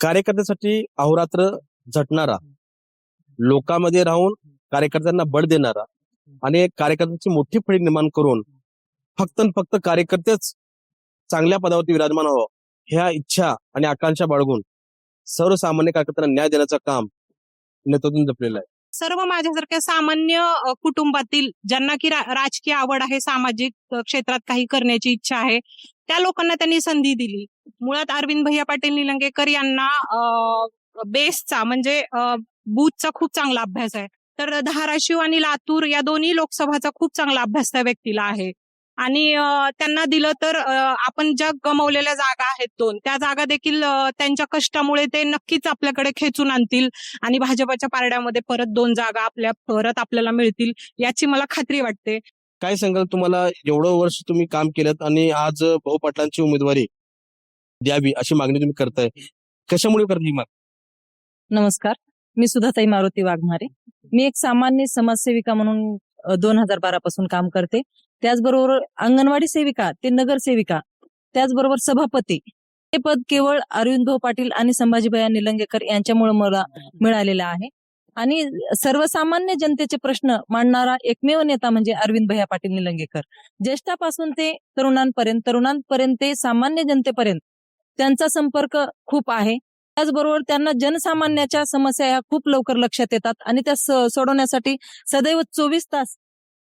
कार्यकर्त्यासाठी अहोरात्र झटणारा, लोकांमध्ये राहून कार्यकर्त्यांना बळ देणारा आणि कार्यकर्त्यांची मोठी फळी निर्माण करून फक्त आणि फक्त कार्यकर्तेच चांगल्या पदावरती विराजमान व्हावं ह्या इच्छा आणि आकांक्षा बाळगून सर्वसामान्य कार्यकर्त्यांना न्याय देण्याचं काम नेतृत्वाने जपलेलं आहे. सर्व माझ्यासारख्या सामान्य कुटुंबातील ज्यांना की राजकीय आवड आहे, सामाजिक क्षेत्रात काही करण्याची इच्छा आहे, त्या लोकांना त्यांनी संधी दिली. मुळात अरविंद भैया पाटील निलंगेकर यांना बेसचा म्हणजे बूथचा खूप चांगला अभ्यास आहे. तर धाराशिव आणि लातूर या दोन्ही लोकसभाचा खूप चांगला अभ्यास त्या व्यक्तीला आहे. आणि त्यांना दिलं तर आपण ज्या गमावलेल्या जागा आहेत दोन, त्या जागा देखील त्यांच्या कष्टामुळे ते नक्कीच आपल्याकडे खेचून आणतील आणि भाजपच्या पारड्यामध्ये परत 2 जागा परत आपल्याला मिळतील याची मला खात्री वाटते. काय सांगाल, तुम्हाला एवढं वर्ष तुम्ही काम केलं आणि आज भाऊ पाटलांची उमेदवारी द्यावी अशी मागणी तुम्ही करताय, कशामुळे करताय मग? नमस्कार, मी सुधाताई मारुती वाघमारे. मी एक सामान्य समाजसेविका म्हणून 2012 पासून काम करते. त्याचबरोबर अंगणवाडी सेविका ते नगरसेविका, त्याचबरोबर सभापती हे पद केवळ अरविंद भाऊ पाटील आणि संभाजीभाई निलंगेकर यांच्यामुळे मला मिळालेलं आहे. आणि सर्वसामान्य जनतेचे प्रश्न मांडणारा एकमेव नेता म्हणजे अरविंद भैया पाटील निलंगेकर. ज्येष्ठापासून ते तरुणांपर्यंत ते सामान्य जनतेपर्यंत त्यांचा संपर्क खूप आहे. त्याचबरोबर त्यांना जनसामान्याच्या समस्या ह्या खूप लवकर लक्षात येतात आणि त्या सोडवण्यासाठी सदैव 24 तास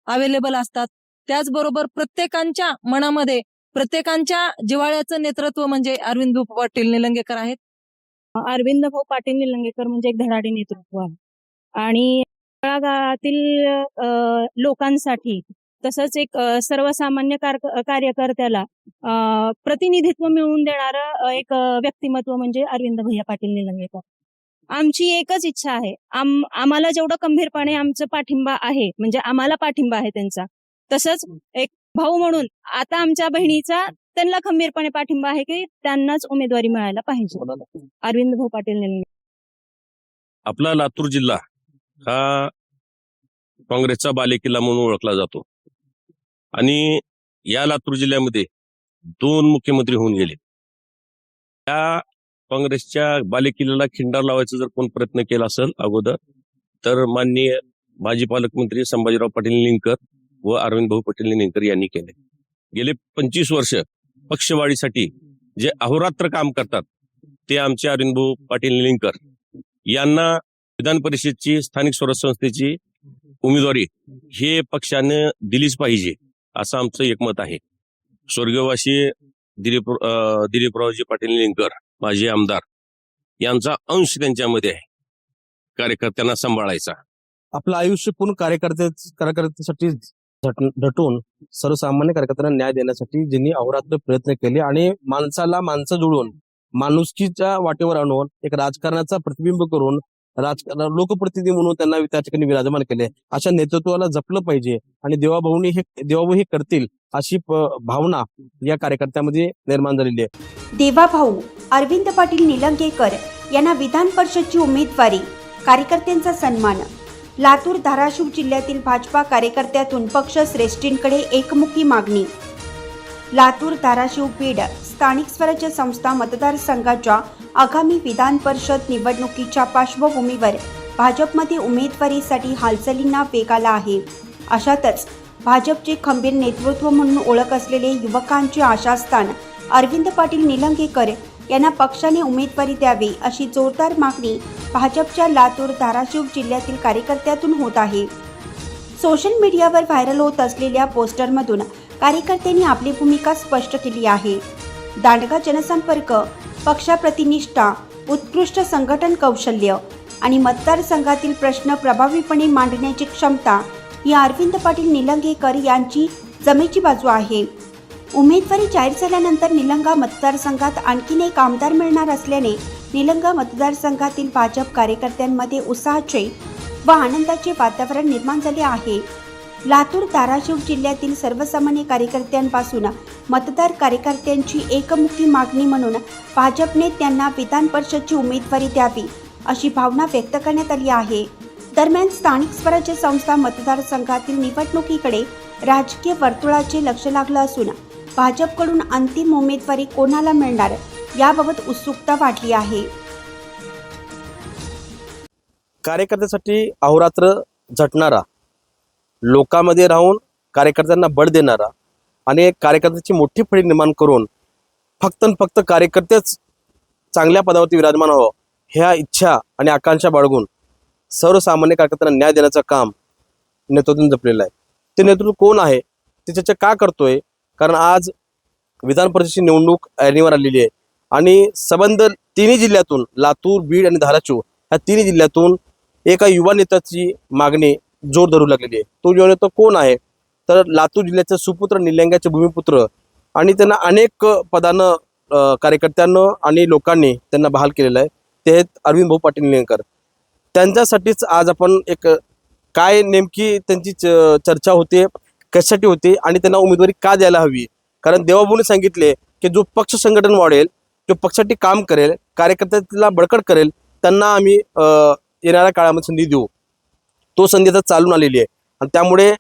अवेलेबल असतात. त्याचबरोबर प्रत्येकांच्या मनामध्ये, प्रत्येकांच्या जिव्हाळ्याचं नेतृत्व म्हणजे अरविंद भाऊ पाटील निलंगेकर आहेत. अरविंद भाऊ पाटील निलंगेकर म्हणजे एक धडाडी नेतृत्व आहे आणि तळागाळातील लोकांसाठी तसंच एक सर्वसामान्य कार्यकर्त्याला प्रतिनिधित्व मिळवून देणारं एक व्यक्तिमत्व म्हणजे अरविंद भैया पाटील निलंगेकर. आमची एकच इच्छा आहे, आम्हाला जेवढं खंबीरपणे आमचं पाठिंबा आहे, म्हणजे आम्हाला पाठिंबा आहे त्यांचा, तसंच एक भाऊ म्हणून आता आमच्या बहिणीचा त्यांना खंबीरपणे पाठिंबा आहे की त्यांनाच उमेदवारी मिळायला पाहिजे. अरविंद भाऊ पाटील निलंगेकर. आपला लातूर जिल्हा हा काँग्रेसचा बालेकिल्ला म्हणून ओळखला जातो आणि या लातूर जिल्ह्यामध्ये 2 मुख्यमंत्री होऊन गेले. त्या काँग्रेसच्या बालेकिल्ल्याला खिंडार लावायचा जर कोण प्रयत्न केला असेल अगोदर, तर माननीय माजी पालकमंत्री संभाजीराव पाटील निलंगेकर व अरविंद भाऊ पाटील निलंगेकर यांनी केले. गेले 25 वर्ष पक्षवाढीसाठी जे अहोरात्र काम करतात ते आमचे अरविंद भाऊ पाटील निलंगेकर यांना विधान परिषदची स्थानिक स्वराज्य संस्थेची उमेदवारी हे पक्षाने दिलीच पाहिजे असं आमचं एकमत आहे. स्वर्गवासी दिलीपरावजी पाटील निलंगेकर माजी आमदार यांचा अंश त्यांच्यामध्ये आहे, कार्यकर्त्यांना सांभाळायचा. आपलं आयुष्य पूर्ण कार्यकर्त्यासाठी झटून सर्वसामान्य कार्यकर्त्यांना न्याय देण्यासाठी ज्यांनी अहोरात्र प्रयत्न केले आणि माणसाला माणसं जुळवून माणुसकीच्या वाटेवर आणून एक राजकारणाचा प्रतिबिंब करून लोकप्रतिनिधी म्हणून त्यांना त्या ठिकाणी विराजमान केले. अशा नेतृत्वाला जपलं पाहिजे आणि देवाभाऊ हे करतील अशी भावना या कार्यकर्त्यामध्ये निर्माण झालेली आहे. देवाभाऊ अरविंद पाटील निलंगेकर यांना विधान परिषदची उमेदवारी, कार्यकर्त्यांचा सन्मान. लातूर धाराशिव जिल्ह्यातील भाजपा कार्यकर्त्यातून पक्ष श्रेष्ठींकडे एकमुखी मागणी. लातूर धाराशिव बीड स्थानिक स्वराज्य संस्था मतदारसंघाच्या आगामी विधान परिषद निवडणुकीच्या पार्श्वभूमीवर भाजपमध्ये उमेदवारीसाठी हालचालींना वेग आला आहे. अशातच भाजपचे खंबीर नेतृत्व म्हणून ओळख असलेले युवकांचे आशास्थान अरविंद पाटील निलंगेकर यांना पक्षाने उमेदवारी द्यावी अशी जोरदार मागणी भाजपच्या लातूर धाराशिव जिल्ह्यातील कार्यकर्त्यातून होत आहे. सोशल मीडियावर व्हायरल होत असलेल्या पोस्टरमधून कार्यकर्त्यांनी आपली भूमिका स्पष्ट केली आहे. दांडगा जनसंपर्क, पक्षाप्रती निष्ठा, उत्कृष्ट संघटन कौशल्य आणि मतदारसंघातील प्रश्न प्रभावीपणे मांडण्याची क्षमता ही अरविंद पाटील निलंगेकर यांची जमेची बाजू आहे. उमेदवारी जाहीर झाल्यानंतर निलंगा मतदारसंघात आणखीन एक आमदार मिळणार असल्याने निलंगा मतदारसंघातील भाजप कार्यकर्त्यांमध्ये उत्साहाचे व आनंदाचे वातावरण निर्माण झाले आहे. लातूर धाराशिव जिल्ह्यातील सर्वसामान्य कार्यकर्त्यांपासून मतदार कार्यकर्त्यांची एकमुखी मागणी म्हणून भाजपने त्यांना विधान परिषदची उमेदवारी द्यावी अशी भावना व्यक्त करण्यात आली आहे. दरम्यान स्थानिक स्वराज्य संस्था मतदारसंघातील निवडणुकीकडे राजकीय वर्तुळाचे लक्ष लागलं असून भाजपकडून अंतिम उमेदवारी कोणाला मिळणार याबाबत उत्सुकता वाढली आहे. कार्यकर्त्यासाठी अहोरात्र झटणारा, लोकांमध्ये राहून कार्यकर्त्यांना बळ देणारा आणि कार्यकर्त्याची मोठी फळी निर्माण करून फक्त आणि फक्त कार्यकर्तेच चांगल्या पदावरती विराजमान व्हावं ह्या इच्छा आणि आकांक्षा बाळगून सर्वसामान्य कार्यकर्त्यांना न्याय देण्याचं काम नेतृत्वाने जपलेलं आहे. ते नेतृत्व कोण आहे, ते चर्चा का करतोय? कारण आज विधान परिषदेची निवडणूक ऐरणीवर आलेली आहे आणि संबंध तिन्ही जिल्ह्यातून, लातूर, बीड आणि धाराशिव ह्या तिन्ही जिल्ह्यातून एका युवा नेत्याची मागणी जोर धरू लागलेली आहे. तो युवा नेता कोण आहे? तर लातूर जिल्ह्याचे सुपुत्र, निलंग्याचे भूमिपुत्र आणि त्यांना अनेक पदानं कार्यकर्त्यांना आणि लोकांनी त्यांना बहाल केलेलं आहे. ते आहेत अरविंद भाऊ पाटील निलंगेकर. त्यांच्यासाठीच आज आपण एक काय नेमकी त्यांची चर्चा होते, कशासाठी होते आणि त्यांना उमेदवारी का द्यायला हवी. कारण देवाभाऊने सांगितले की जो पक्ष संघटन वाढेल, जो पक्षासाठी काम करेल, कार्यकर्त्याला बळकट करेल, त्यांना आम्ही येणाऱ्या काळामध्ये संधी देऊ. तो संधी आता चालून आलेली आहे आणि त्यामुळे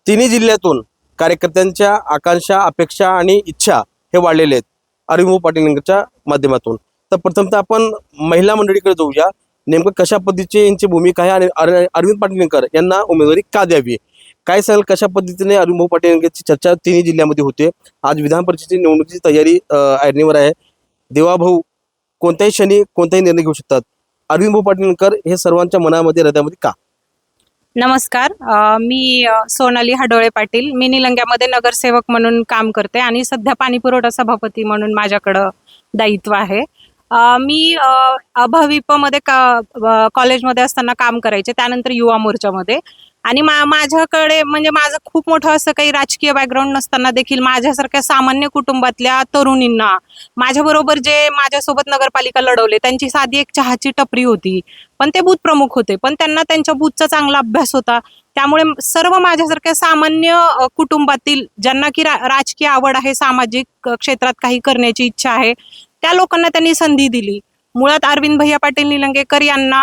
तिन्ही जिल्ह्यातून कार्यकर्त्यांच्या आकांक्षा, अपेक्षा आणि इच्छा हे वाढलेले आहेत अरविंद भाऊ पाटील निलंगेकरच्या माध्यमातून. तर प्रथमतः आपण महिला मंडळीकडे जाऊया. नेमकं कशा पद्धतीची यांची भूमिका आहे आणि अरविंद पाटील निलंगेकर यांना उमेदवारी का द्यावी, काय सांगाल? कशा पद्धतीने अरविंद भाऊ पाटील निलंगेकरची चर्चा तिन्ही जिल्ह्यामध्ये होते. आज विधान परिषदेची निवडणुकीची तयारी ऐरणीवर आहे. देवाभाऊ कोणत्याही क्षणी कोणताही निर्णय घेऊ शकतात. अरविंद भाऊ पाटील निलंगेकर हे सर्वांच्या मनामध्ये, हृदयामध्ये का? नमस्कार. मी सोनाली हाडोळे पाटील. मी निलंग्यामध्ये नगरसेवक म्हणून काम करते आणि सध्या पाणी पुरवठा सभापती म्हणून माझ्याकडं दायित्व आहे. मी अभाविपमध्ये कॉलेजमध्ये असताना काम करायचे, त्यानंतर युवा मोर्चामध्ये. आणि माझ्याकडे म्हणजे माझं खूप मोठं असं काही राजकीय बॅकग्राऊंड नसताना देखील माझ्यासारख्या सामान्य कुटुंबातल्या तरुणींना, माझ्याबरोबर जे माझ्यासोबत नगरपालिका लढवले, त्यांची साधी एक चहाची टपरी होती, पण ते बूथ प्रमुख होते, पण त्यांना त्यांच्या बूथचा चांगला अभ्यास होता. त्यामुळे सर्व माझ्यासारख्या सामान्य कुटुंबातील ज्यांना की राजकीय आवड आहे, सामाजिक क्षेत्रात काही करण्याची इच्छा आहे, त्या लोकांना त्यांनी संधी दिली. मुळात अरविंद भैया पाटील निलंगेकर यांना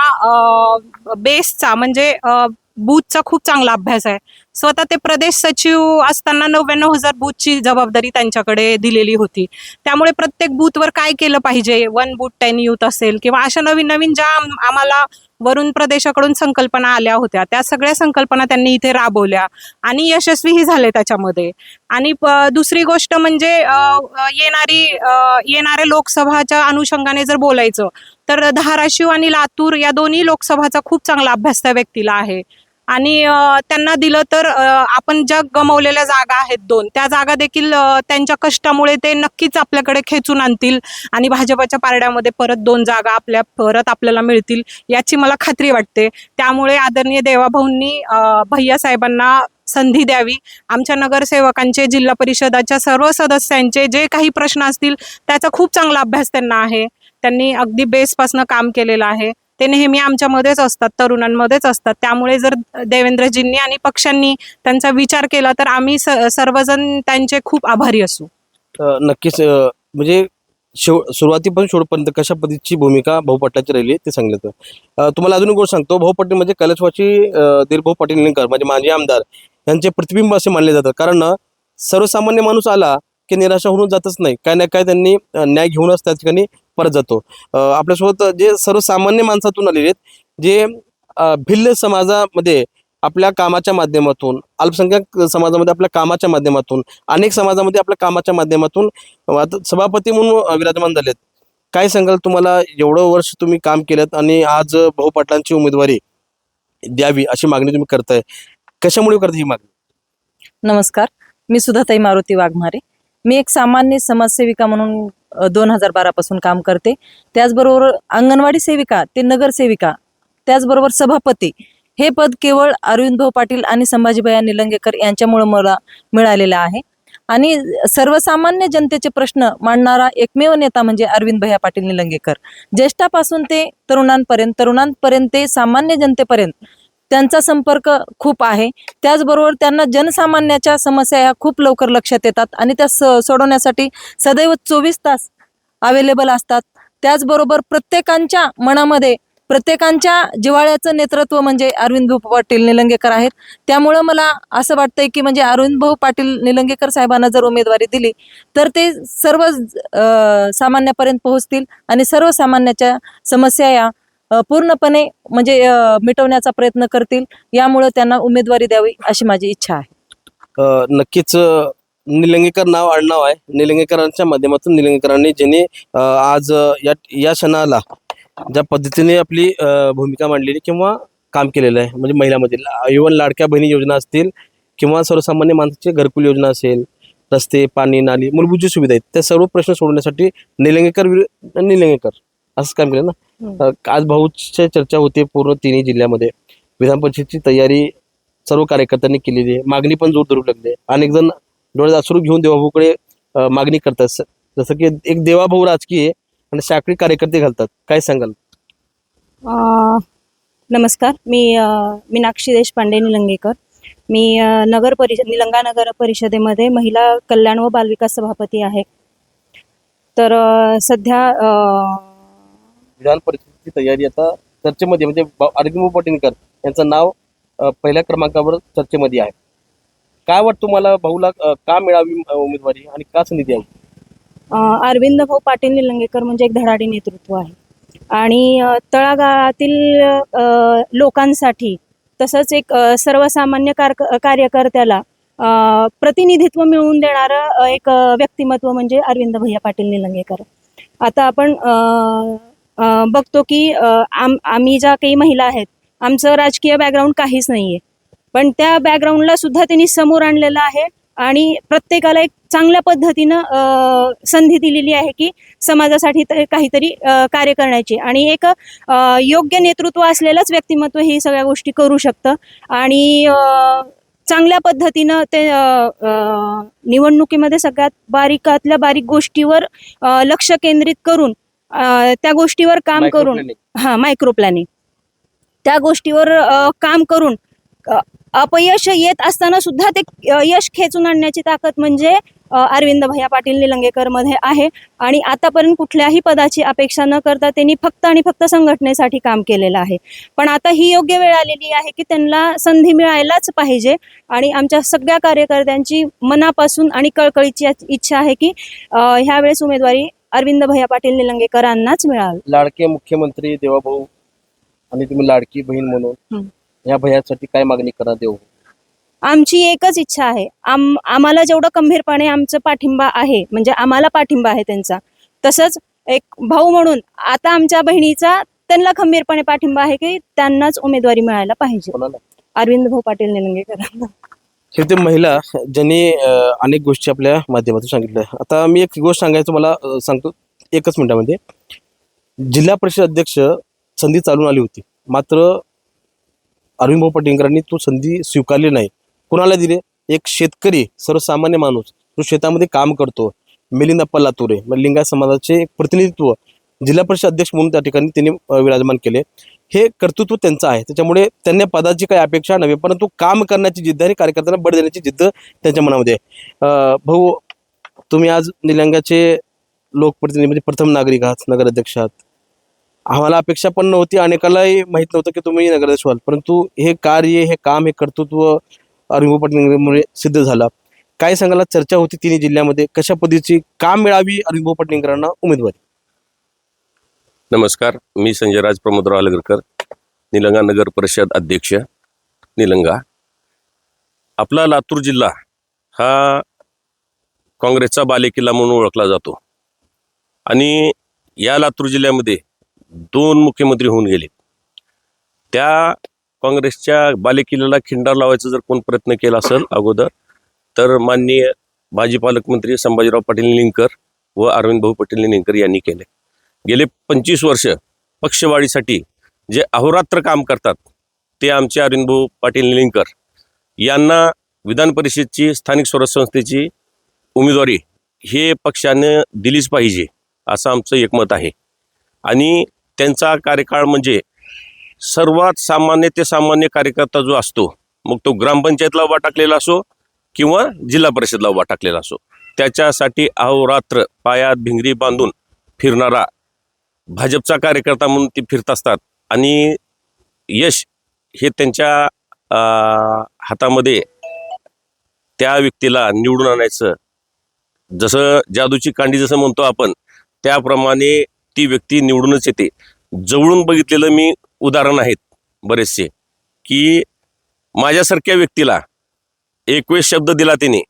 बेसचा म्हणजे बूथचा खूप चांगला अभ्यास आहे. स्वतः ते प्रदेश सचिव असताना 99,000 बूथची जबाबदारी त्यांच्याकडे दिलेली होती. त्यामुळे प्रत्येक बूथवर काय केलं पाहिजे, 1 बूथ 10 यूथ असेल किंवा अशा नवीन नवीन ज्या आम्हाला वरून प्रदेशाकडून संकल्पना आल्या होत्या, त्या सगळ्या संकल्पना त्यांनी इथे राबवल्या आणि यशस्वीही झाले त्याच्यामध्ये. आणि दुसरी गोष्ट म्हणजे येणारे लोकसभाच्या अनुषंगाने जर बोलायचं तर धाराशिव आणि लातूर या दोन्ही लोकसभाचा खूप चांगला अभ्यास त्या व्यक्तीला आहे. आणि त्यांना दिलं तर आपण ज्या गमावलेल्या जागा आहेत 2, त्या जागा देखील त्यांच्या कष्टामुळे ते नक्कीच आपल्याकडे खेचून आणतील आणि भाजपच्या पारड्यामध्ये परत 2 जागा आपल्याला मिळतील याची मला खात्री वाटते. त्यामुळे आदरणीय देवाभाऊंनी भैया साहेबांना संधी द्यावी. आमच्या नगरसेवकांचे, जिल्हा परिषदाच्या सर्व सदस्यांचे जे काही प्रश्न असतील त्याचा खूप चांगला अभ्यास त्यांना आहे. त्यांनी अगदी बेसपासून काम केलेलं आहे. ते नेहमी आमच्यामध्येच असतात, तरुणांमध्येच असतात. त्यामुळे जर देवेंद्रजींनी आणि पक्षांनी त्यांचा विचार केला तर आम्ही सर्वजण त्यांचे खूप आभारी असू. नक्कीच. म्हणजे सुरुवातीपासून शेवटपर्यंत कशा पद्धतीची भूमिका भाऊ पाटलाची राहिली ते सांगितलं. तुम्हाला अजून एक गोष्ट सांगतो. भाऊ पाटील म्हणजे कैलासवासी दिलभाऊ पाटील निलंगेकर म्हणजे माजी आमदार यांचे प्रतिबिंब असे मानले जातात. कारण सर्वसामान्य माणूस आला की निराशा होऊन जातच नाही, काय ना काय त्यांनी न्याय घेऊनच त्या ठिकाणी परत जातो. आपल्यासोबत जे सर्वसामान्य माणसातून आलेले आहेत, जे भिल्ल समाजामध्ये आपल्या कामाच्या माध्यमातून, अल्पसंख्याक समाजामध्ये आपल्या कामाच्या माध्यमातून, अनेक समाजामध्ये आपल्या कामाच्या माध्यमातून सभापती म्हणून विराजमान झालेत. काय सांगाल? तुम्हाला एवढं वर्ष तुम्ही काम केलं आणि आज भाऊ पाटलांची उमेदवारी द्यावी अशी मागणी तुम्ही करताय, कशामुळे करता ही मागणी? नमस्कार. मी सुधाताई मारुती वाघमारे. मी एक सामान्य समाजसेविका म्हणून 2012 पासून काम करते. त्याचबरोबर अंगणवाडी सेविका ते नगरसेविका, त्याचबरोबर सभापती हे पद केवळ अरविंद भाऊ पाटील आणि संभाजीभैया निलंगेकर यांच्यामुळे मला मिळालेलं आहे. आणि सर्वसामान्य जनतेचे प्रश्न मांडणारा एकमेव नेता म्हणजे अरविंद भैया पाटील निलंगेकर. ज्येष्ठापासून ते तरुणांपर्यंत ते सामान्य जनतेपर्यंत त्यांचा संपर्क खूप आहे. त्याचबरोबर त्यांना जनसामान्याच्या समस्या ह्या खूप लवकर लक्षात येतात आणि त्या सोडवण्यासाठी सदैव 24 तास अवेलेबल असतात. त्याचबरोबर प्रत्येकांच्या मनामध्ये, प्रत्येकांच्या जिव्हाळ्याचं नेतृत्व म्हणजे अरविंद भाऊ पाटील निलंगेकर आहेत. त्यामुळं मला असं वाटतंय की म्हणजे अरविंद भाऊ पाटील निलंगेकर साहेबांना जर उमेदवारी दिली तर ते सर्व सामान्यापर्यंत पोहोचतील आणि सर्वसामान्याच्या समस्या या पूर्णपणे म्हणजे मिटवण्याचा प्रयत्न करतील. यामुळे त्यांना उमेदवारी द्यावी अशी माझी इच्छा आहे. नक्कीच निलंगेकर नाव आडनाव आहे. निलंगेकरांच्या माध्यमातून निलंगेकरांनी ज्यांनी आज या क्षणाला ज्या पद्धतीने आपली भूमिका मांडलेली किंवा काम केलेलं आहे, म्हणजे महिलांमधील इव्हन लाडक्या बहिणी योजना असतील किंवा सर्वसामान्य माणसाची घरकुल योजना असेल, रस्ते, पाणी, नाली, मूलभूत जी सुविधा आहेत, त्या सर्व प्रश्न सोडवण्यासाठी निलंगेकर असं काम केलं ना. आज भाऊची चर्चा होते पूर्ण तिन्ही जिल्ह्यामध्ये. विधान परिषदेची तयारी सर्व कार्यकर्त्यांनी केलेली आहे. मागणी पण जोर धरू लागली. अनेक जण डोळ्यात अश्रू घेऊन देवाभाऊकडे मागणी करतात. जसं की एक देवाभाऊ राजकीय आणि साखळी कार्यकर्ते घालतात. काय सांगाल? नमस्कार, मी मीनाक्षी देशपांडे निलंगेकर. मी निलंगा नगर परिषदेमध्ये महिला कल्याण व बालविकास सभापती आहे. तर सध्या विधान परिषदेची तयारी आता चर्चेमध्ये, म्हणजे अरविंद पाटीलकर यांचं नाव पहिल्या क्रमांकावर चर्चेमध्ये आहे. काय वाटतं तुम्हाला, भाऊला का मिळावी उमेदवारी आणि का संधी द्यावी? अरविंद भाऊ पाटील निलंगेकर म्हणजे एक धडाडी नेतृत्व आहे आणि तळागाळातील लोकांसाठी तसंच एक सर्वसामान्य कार्यकर्त्याला प्रतिनिधित्व मिळवून देणारं एक व्यक्तिमत्व म्हणजे अरविंद भैया पाटील निलंगेकर. आता आपण बघतो की आम्ही ज्या काही महिला आहेत, आमचं राजकीय बॅकग्राऊंड काहीच नाही आहे, पण त्या बॅकग्राऊंडला सुद्धा त्यांनी समोर आणलेलं आहे आणि प्रत्येकाला एक चांगल्या पद्धतीनं संधी दिलेली आहे की समाजासाठी काहीतरी कार्य करण्याची. आणि एक योग्य नेतृत्व असलेलंच व्यक्तिमत्व ही सगळ्या गोष्टी करू शकतं आणि चांगल्या पद्धतीनं ते निवडणुकीमध्ये सगळ्यात बारीकातल्या बारीक गोष्टीवर लक्ष केंद्रित करून त्या गोष्टीवर काम करून मायक्रो प्लॅनिंग त्या गोष्टीवर काम करून अपयश येत असताना सुद्धा ते यश खेचून आणण्याची ताकद म्हणजे अरविंद भैया पाटील निलंगेकर मध्ये आहे. आणि आतापर्यंत कुठल्याही पदाची अपेक्षा न करता त्यांनी फक्त आणि फक्त संघटनेसाठी काम केलेलं आहे. पण आता ही योग्य वेळ आलेली आहे की त्यांना संधी मिळायलाच पाहिजे आणि आमच्या सगळ्या कार्यकर्त्यांची मनापासून आणि कळकळीची इच्छा आहे की ह्या वेळेस उमेदवारी अरविंद भैया पाटील निलंगेकरांनाच मिळावी. लाडके मुख्यमंत्री देवाभाऊ आणि तुम्ही लाडकी बहीण म्हणून या भैयासाठी काय मागणी करा देऊ? आमची एकच इच्छा आहे, आम्हाला जेवढं खंबीरपणे आमचं पाठिंबा आहे, म्हणजे आम्हाला पाठिंबा आहे त्यांचा, तसंच एक भाऊ म्हणून आता आमच्या बहिणीचा त्यांना खंबीरपणे पाठिंबा आहे की त्यांनाच उमेदवारी मिळायला पाहिजे. अरविंद भाऊ पाटील निलंगेकरांना. हे ते महिला ज्यांनी अनेक गोष्टी आपल्या माध्यमातून सांगितल्या. आता मी एक गोष्ट सांगायचं मला सांगतो एकच मिनिटामध्ये. जिल्हा परिषद अध्यक्ष संधी चालून आली होती, मात्र अरविंद भाऊ पाटीलकरांनी तो संधी स्वीकारली नाही. कोणाला दिले? एक शेतकरी, सर्वसामान्य माणूस जो शेतामध्ये काम करतो, मिलिंद अप्पा लातुरे, लिंगायत समाजाचे एक प्रतिनिधित्व जिल्हा परिषद अध्यक्ष म्हणून त्या ठिकाणी त्यांनी विराजमान केले. हे कर्तृत्व त्यांचं आहे, त्याच्यामुळे त्यांना पदाची काही अपेक्षा नव्हे, परंतु काम करण्याची जिद्द आणि कार्यकर्त्यांना बळ देण्याची जिद्द त्यांच्या मनामध्ये आहे. भाऊ, तुम्ही आज निलंग्याचे लोकप्रतिनिधी म्हणजे प्रथम नागरिक आहात, नगराध्यक्ष आहात. आम्हाला अपेक्षा पण नव्हती, अनेकालाही माहीत नव्हतं की तुम्ही नगराध्यक्ष व्हाल, परंतु हे कार्य, हे काम, हे कर्तृत्व अरविंद पाटीलमुळे सिद्ध झाला. काय सांगायला? चर्चा होती तिन्ही जिल्ह्यामध्ये, कशा पद्धतीची काम मिळावी अरविंद पाटीलकरांना उमेदवारी? नमस्कार, मी संजयराज प्रमोदराव अलगरकर, निलंगा नगर परिषद अध्यक्ष निलंगा. आपला लातूर जिल्हा हा काँग्रेसचा बालेकिल्ला म्हणून ओळखला जातो आणि या लातूर जिल्ह्यामध्ये 2 मुख्यमंत्री होऊन गेले. त्या काँग्रेसच्या बालेकिल्ल्याला खिंडार लावायचा जर कोण प्रयत्न केला असेल अगोदर, तर माननीय माजी पालकमंत्री संभाजीराव पाटील निलंगेकर व अरविंद भाऊ पाटील निलंगेकर यांनी केले. गेले 25 वर्ष पक्षवाढीसाठी जे अहोरात्र काम करतात ते आमचे अरविंद भाऊ पाटील निलंगेकर यांना विधान परिषदेची स्थानिक स्वराज्य संस्थेची उमेदवारी हे पक्षाने दिलीच पाहिजे असं आमचं एकमत आहे. आणि त्यांचा कार्यकाळ म्हणजे सर्वात सामान्य ते सामान्य कार्यकर्ता जो असतो, मग तो ग्रामपंचायतला उभा टाकलेला असो किंवा जिल्हा परिषदला उभा टाकलेला असो, त्याच्यासाठी अहोरात्र पायात भिंगरी बांधून फिरणारा भाजपचा कार्यकर्ता म्हणून ते फिरत असतात. आणि यश हे त्यांच्या हातामध्ये त्या व्यक्तीला निवडून आणायचं, जसं जादूची कांडी जसं म्हणतो आपण, त्याप्रमाणे ती व्यक्ती निवडूनच येते. जवळून बघितलेलं मी उदाहरण आहेत बरेचसे, की माझ्यासारख्या व्यक्तीला 21 शब्द दिला त्याने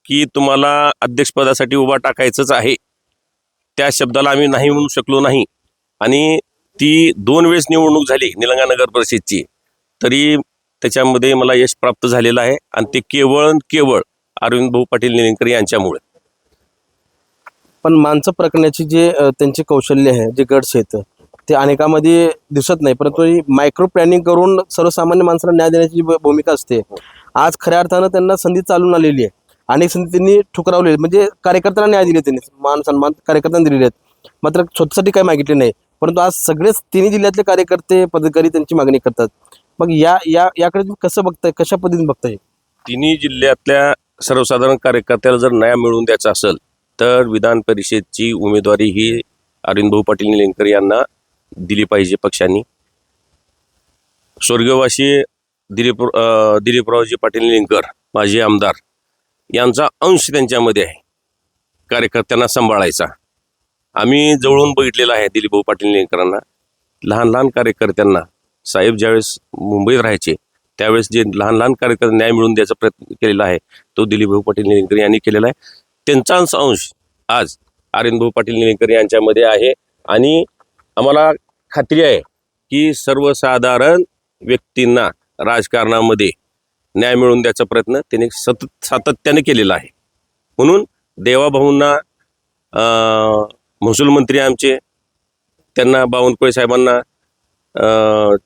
की तुम्हाला अध्यक्षपदासाठी उभा टाकायचंच आहे. त्या शब्दाला आम्ही नाही म्हणू शकलो नाही आणि ती 2 वेळेस निवडणूक झाली निलंगा नगर परिषदची, तरी त्याच्यामध्ये मला यश प्राप्त झालेलं आहे आणि ते केवळ अरविंद भाऊ पाटील निलंगेकर यांच्यामुळे. पण माणसं प्रकरणाची जे त्यांचे कौशल्य आहे, जे गट्स आहेत, ते अनेकामध्ये दिसत नाही, परंतु मायक्रो प्लॅनिंग करून सर्वसामान्य माणसाला न्याय देण्याची भूमिका असते. आज खऱ्या अर्थानं त्यांना संधी चालून आलेली आहे. अनेक संधी त्यांनी ठुकरावली, म्हणजे कार्यकर्त्यांना न्याय दिले, त्यांनी मान सन्मान कार्यकर्त्यांना दिलेले आहेत, मात्र स्वतःसाठी काही मागितले नाही. परंतु आज सगळेच तिन्ही जिल्ह्यातले कार्यकर्ते पदाधिकारी त्यांची मागणी करतात. मग याकडे तुम्ही कसं बघताय, कशा पद्धतीने बघताय? तिन्ही जिल्ह्यातल्या सर्वसाधारण कार्यकर्त्याला जर न्याय मिळवून द्यायचा असेल तर विधान परिषदची उमेदवारी ही अरविंद भाऊ पाटील निलंगेकर यांना दिली पाहिजे पक्षांनी. स्वर्गवासी दिलीपरावजी पाटील निलंगेकर माजी आमदार यांचा अंश त्यांच्यामध्ये आहे, कार्यकर्त्यांना सांभाळायचा. आम्ही जवळून बघितलेलं आहे दिलीप भाऊ पाटील निलंगेकरांना. लहान कार्यकर्त्यांना साहेब ज्यावेळेस मुंबईत राहायचे त्यावेळेस जे लहान कार्यकर्ते न्याय मिळवून द्यायचा प्रयत्न केलेला आहे तो दिलीप भाऊ पाटील निलंगेकर यांनी केलेला आहे. त्यांचाच अंश आज अरविंद भाऊ पाटील निलंगेकर यांच्यामध्ये आहे आणि आम्हाला खात्री आहे की सर्वसाधारण व्यक्तींना राजकारणामध्ये न्याय मिळवून द्यायचा प्रयत्न त्यांनी सातत्याने केलेला आहे. म्हणून देवाभाऊंना, महसूल मंत्री आमचे, त्यांना बावनकुळे साहेबांना,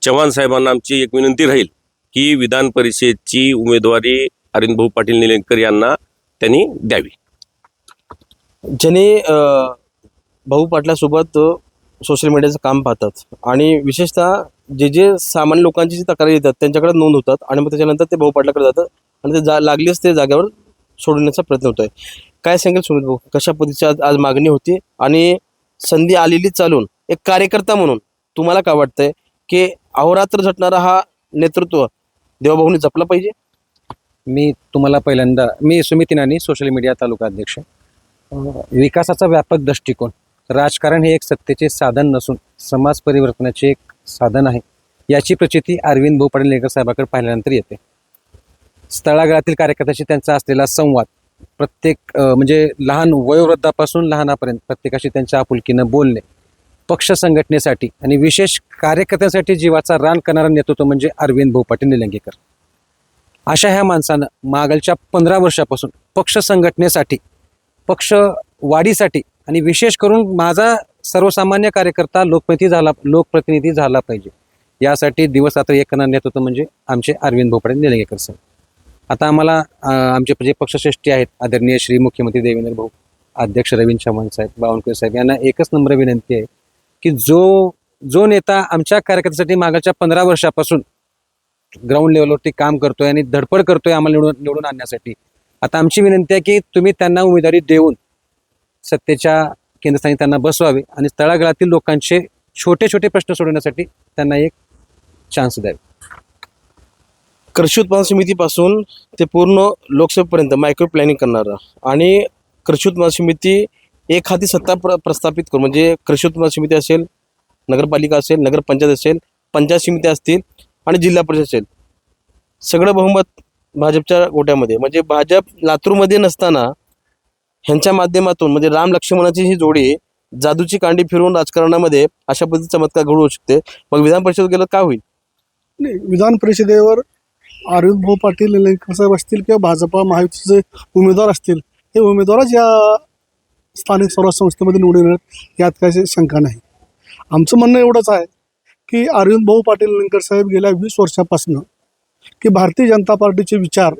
चव्हाण साहेबांना आमची एक विनंती राहील की विधान परिषदची उमेदवारी अरविंद भाऊ पाटील निलंगेकर यांना त्यांनी द्यावी. ज्यांनी भाऊ पाटलासोबत सोशल मीडियाचं काम पाहतात आणि विशेषतः जे सामान्य लोकांची जी तक्रारी येतात त्यांच्याकडे नोंद होतात आणि मग त्याच्यानंतर ते भाऊ पाटलाकडे जातात आणि ते लागलीच ते जागेवर सोडण्याचा प्रयत्न होतोय. काय सांगेल सुमित भाऊ, कशा पद्धतीची आज मागणी होती आणि संधी आलेली चालून एक कार्यकर्ता म्हणून तुम्हाला काय वाटतंय की अहोरात्र झटणारा हा नेतृत्व देवाभाऊंनी जपला पाहिजे? मी तुम्हाला पहिल्यांदा, मी सुमित इनानी, सोशल मीडिया तालुका अध्यक्ष. विकासाचा व्यापक दृष्टिकोन, राजकारण हे एक सत्तेचे साधन नसून समाज परिवर्तनाचे एक साधन आहे याची प्रचिती अरविंद भाऊ पाटील निलंगेकर साहेबांकडे पाहिल्यानंतर येते. स्थळागाळातील कार्यकर्त्याशी त्यांचा असलेला संवाद, प्रत्येक म्हणजे लहान वयोवृद्धापासून लहानापर्यंत प्रत्येकाशी त्यांच्या आपुलकीनं बोलणे, पक्ष संघटनेसाठी आणि विशेष कार्यकर्त्यांसाठी जीवाचा रान करणारा नेतृत्व म्हणजे अरविंद भाऊ पाटील निलंगेकर. अशा ह्या माणसानं मागलच्या 15 वर्षापासून पक्ष संघटनेसाठी, पक्ष वाढीसाठी आणि विशेष करून माझा सर्वसामान्य कार्यकर्ता लोकप्रतिनिधी झाला पाहिजे यासाठी दिवस रात्र एक करणारे नेतृत्व म्हणजे आमचे अरविंद भाऊ पाटील निलंगेकर साहेब. आता आम्हाला आमचे जे पक्षश्रेष्ठी आहेत आदरणीय श्री मुख्यमंत्री देवेंद्र भाऊ, अध्यक्ष रवींद्र चव्हाण साहेब, बावनकुळे साहेब यांना एकच नम्र विनंती आहे की जो नेता आमच्या कार्यकर्त्यासाठी मागच्या 15 वर्षापासून ग्राउंड लेवलवरती काम करतोय आणि धडपड करतोय आम्हाला निवडून आणण्यासाठी, आता आमची विनंती आहे की तुम्ही त्यांना उमेदवारी देऊन सत्तेच्या केंद्रस्थानी त्यांना बसवावे आणि तळागाळातील लोकांचे छोटे प्रश्न सोडवण्यासाठी त्यांना एक चान्स द्यावे. कृषी उत्पादन समितीपासून ते पूर्ण लोकसभेपर्यंत मायक्रो प्लॅनिंग करणारा आणि कृषी उत्पादन समिती एक हाती सत्ता प्रस्थापित करून, म्हणजे कृषी उत्पादन समिती असेल, नगरपालिका असेल, नगरपंचायत असेल, पंचायत समिती असतील आणि जिल्हा परिषद असेल, सगळं बहुमत भाजपच्या गोट्यामध्ये. म्हणजे भाजप लातूरमध्ये नसताना ह्यांच्या माध्यमातून म्हणजे राम लक्ष्मणाची ही जोडी जादूची कांडी फिरवून राजकारणामध्ये अशा पद्धतीचा चमत्कार घडू शकते. मग विधान परिषद गेलं काय होईल? नाही, विधान परिषदेवर अरविंद भाऊ पाटील निलंगेकर साहेब असतील किंवा भाजपा महायुतीचे उमेदवार असतील, हे उमेदवारच या स्थानिक स्वराज्य संस्थेमध्ये निवडून येणार यात काही शंका नाही. आमचं म्हणणं एवढंच आहे की अरविंद भाऊ पाटील निलंगेकर साहेब गेल्या 20 वर्षापासून की भारतीय जनता पार्टीचे विचार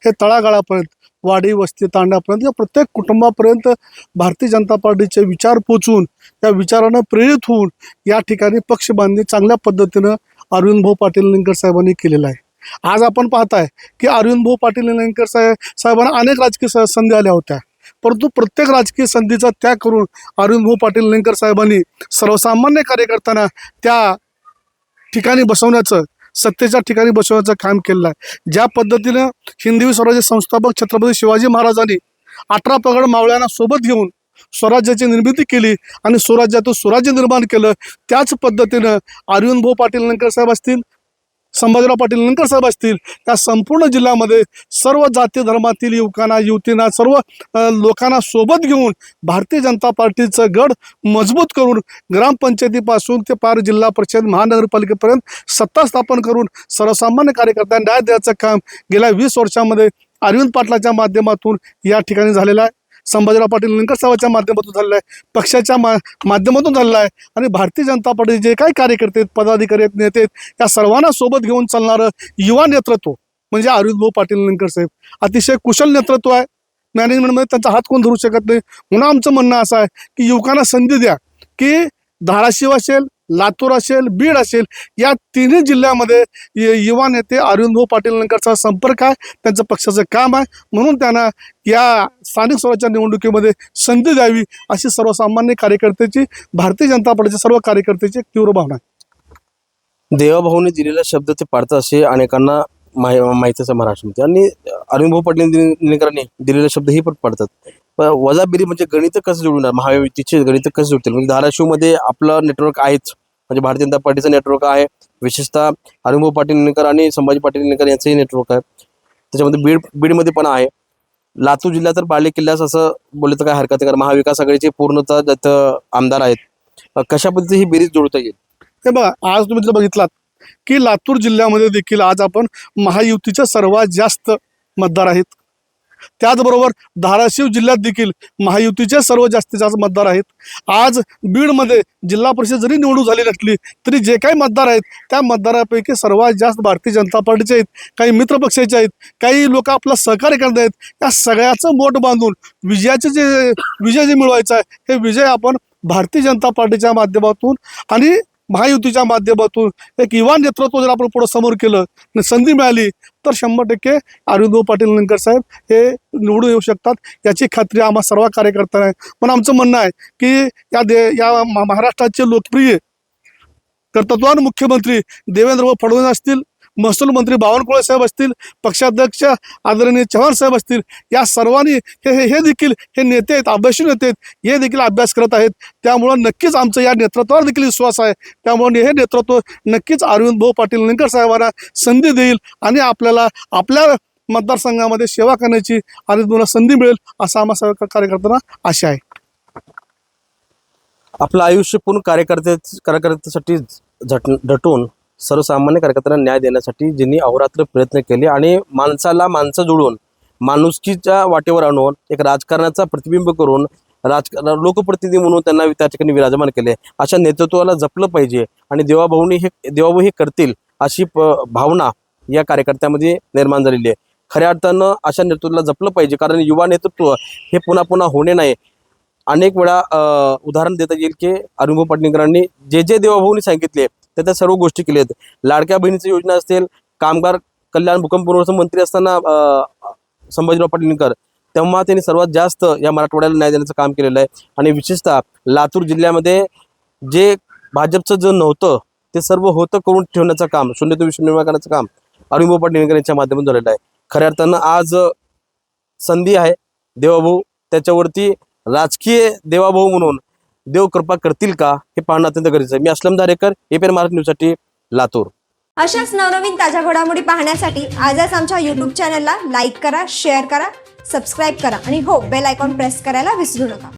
हे तळागाळापर्यंत, वाडी वस्ती तांड्यापर्यंत या प्रत्येक कुटुंबापर्यंत भारतीय जनता पार्टीचे विचार पोचून त्या विचारानं प्रेरित होऊन या ठिकाणी पक्ष बांधणी चांगल्या पद्धतीनं अरविंद भाऊ पाटील निलंगेकर साहेबांनी केलेलं आहे. आज आपण पाहताय की अरविंद भाऊ पाटील निलंगेकर साहेबांना अनेक राजकीय संधी आल्या होत्या, परंतु प्रत्येक राजकीय संधीचा त्याग करून अरविंद भाऊ पाटील निलंगेकर साहेबांनी सर्वसामान्य कार्यकर्त्यांना त्या ठिकाणी बसवण्याचं, सत्तेच्या ठिकाणी बसवण्याचं काम केलेलं आहे. ज्या पद्धतीनं हिंदवी स्वराज्य संस्थापक छत्रपती शिवाजी महाराजांनी 18 पगड मावळ्यांना सोबत घेऊन स्वराज्याची निर्मिती केली आणि स्वराज्यातून स्वराज्य निर्माण केलं. त्याच पद्धतीनं अरविंद भाऊ पाटील निलंगेकर साहेब असतील, संभाजीराव पाटील निलंगेकर साहेब असतील, या संपूर्ण जिल्ह्यामध्ये सर्व जाती धर्मातील युवकांना युवतींना सर्व लोकांना सोबत घेऊन भारतीय जनता पार्टीचं गड मजबूत करून ग्रामपंचायतीपासून ते पार जिल्हा परिषद महानगरपालिकेपर्यंत सत्ता स्थापन करून सर्वसामान्य कार्यकर्त्यांना न्याय द्यायचं काम गेल्या 20 वर्षामध्ये अरविंद पाटलाच्या माध्यमातून या ठिकाणी झालेलं आहे. संभाजीराव पाटील निलंगेकर साहेबांच्या माध्यमातून झालेलं आहे, पक्षाच्या माध्यमातून झालेलं आहे आणि भारतीय जनता पार्टीचे जे काही कार्यकर्ते आहेत, पदाधिकारी आहेत, नेते आहेत, या सर्वांना सोबत घेऊन चालणारं युवा नेतृत्व म्हणजे अरविंद भाऊ पाटील निलंगेकर साहेब. अतिशय कुशल नेतृत्व आहे. मॅनेजमेंटमध्ये त्यांचा हात कोण धरू शकत नाही. म्हणून आमचं म्हणणं असं आहे की युवकांना संधी द्या की धाराशिव असेल, लातूर असेल, बीड असेल, या तिन्ही जिल्ह्यामध्ये युवा नेते अरविंद भाऊ पाटील निलंगेकरचा संपर्क आहे, त्यांचं पक्षाचं काम आहे. म्हणून त्यांना या स्थानिक स्वराज्याच्या निवडणुकीमध्ये संधी द्यावी अशी सर्वसामान्य कार्यकर्त्याची, भारतीय जनता पार्टीच्या सर्व कार्यकर्त्याची तीव्र भावना आहे. देवाभाऊने दिलेला शब्द ते पाळतात असे अनेकांना माहितीच आहे महाराष्ट्रामध्ये, आणि अरविंद भाऊ पाटील निलंगेकरांनी दिलेले शब्द हे पण पडतात. पण वजाबिरी म्हणजे गणित कसं जोडणार, महायुतीचे गणित कसं जोडतील. म्हणजे धाराशिवमध्ये आपलं नेटवर्क आहेच, म्हणजे भारतीय जनता पार्टीचं नेटवर्क आहे, विशेषतः अरविंद भाऊ पाटील निलंगेकर आणि संभाजी पाटील निलंगेकर यांचंही नेटवर्क आहे. त्याच्यामध्ये बीडमध्ये पण आहे. लातूर जिल्हा तर बाले किल्ल्यास असं बोललं तर काय हरकत आहे, कारण महाविकास आघाडीचे पूर्णतः त्यात आमदार आहेत. कशा पद्धतीने ही बेरीज जोडता येईल? हे बघा, आज तुम्ही बघितलात की लातूर जिल्ह्यामध्ये देखील आज आपण महायुतीच्या सर्वात जास्त मतदार आहेत. त्याचबरोबर धाराशिव जिल्ह्यात देखील महायुतीचे सर्व जास्तीत जास्त मतदार आहेत. आज बीडमध्ये जिल्हा परिषद जरी निवडणूक झाली नसली तरी जे काही मतदार आहेत त्या मतदारापैकी सर्वात जास्त भारतीय जनता पार्टीचे आहेत, काही मित्र पक्षाचे आहेत, काही लोक आपलं सहकार्य करत आहेत. या सगळ्याचं मोठ बांधून विजय जे मिळवायचा आहे हे विजय आपण भारतीय जनता पार्टीच्या माध्यमातून आणि महायुतीच्या माध्यमातून एक युवा नेतृत्व जर आपण पुढे समोर केलं आणि संधी मिळाली तर 100% अरविंद भाऊ पाटील निलंगेकर साहेब हे निवडून येऊ शकतात, याची खात्री आम्हा सर्व कार्यकर्त्यांना आहे. पण आमचं म्हणणं आहे की या महाराष्ट्राचे लोकप्रिय कर्तृत्ववान मुख्यमंत्री देवेंद्र फडणवीस असतील, महसूल मंत्री बावनकुळे साहेब असतील, पक्षाध्यक्ष आदरणीय चव्हाण साहेब असतील, या सर्वांनी हे देखील हे नेते आहेत, अभ्यासू नेते आहेत, हे देखील अभ्यास करत आहेत. त्यामुळं नक्कीच आमचं या नेतृत्वावर देखील विश्वास आहे. त्यामुळे हे नेतृत्व नक्कीच अरविंद भाऊ पाटील निलंगेकर साहेबांना संधी देईल आणि आपल्याला आपल्या मतदारसंघामध्ये सेवा करण्याची आणि संधी मिळेल असं आम्हा सर्व कार्यकर्त्यांना आशा आहे. आपलं आयुष्य पूर्ण कार्यकर्त्यासाठी झटून सर्वसामान्य कार्यकर्त्यांना न्याय देण्यासाठी ज्यांनी अहोरात्र प्रयत्न केले आणि माणसाला माणसं जोडून माणुसकीच्या वाटेवर आणून एक राजकारणाचा प्रतिबिंब करून लोकप्रतिनिधी म्हणून त्यांना त्या ठिकाणी विराजमान केले, अशा नेतृत्वाला जपलं पाहिजे. आणि देवाभाऊ हे करतील अशी भावना या कार्यकर्त्यामध्ये निर्माण झालेली आहे. खऱ्या अर्थानं अशा नेतृत्वाला जपलं पाहिजे, कारण युवा नेतृत्व हे पुन्हा पुन्हा होणे नाही. अनेक वेळा उदाहरण देता येईल की अरविंद भाऊ पाटील निलंगेकरांनी जे देवाभाऊंनी सांगितले त्या सर्व गोष्टी केल्या आहेत. लाडक्या बहिणीची योजना असतील, कामगार कल्याण भूकंप पुनर्वसन मंत्री असताना संभाजीराव पाटील निलंगेकर, तेव्हा त्यांनी सर्वात जास्त या मराठवाड्याला न्याय देण्याचं काम केलेलं आहे. आणि विशेषतः लातूर जिल्ह्यामध्ये जे भाजपचं जे नव्हतं ते सर्व होतं करून ठेवण्याचं काम, शून्यातून विश्व निर्माण करण्याचं काम अरविंद भाऊ पाटील निलंगेकर यांच्या माध्यमातून झालेलं आहे. खऱ्या अर्थानं आज संधी आहे. देवाभाऊ त्याच्यावरती राजकीय देवाभाऊ म्हणून देव कृपा करतील का हे पाहणं अत्यंत गरजेचं आहे. मी असलम धारेकर, APN महाराष्ट्र न्यूजसाठी लातूर. अशाच नवनवीन ताज्या घडामोडी पाहण्यासाठी आजच आमच्या YouTube चॅनलला लाईक करा, शेअर करा, सबस्क्राईब करा आणि हो बेल आयकॉन प्रेस करायला विसरू नका.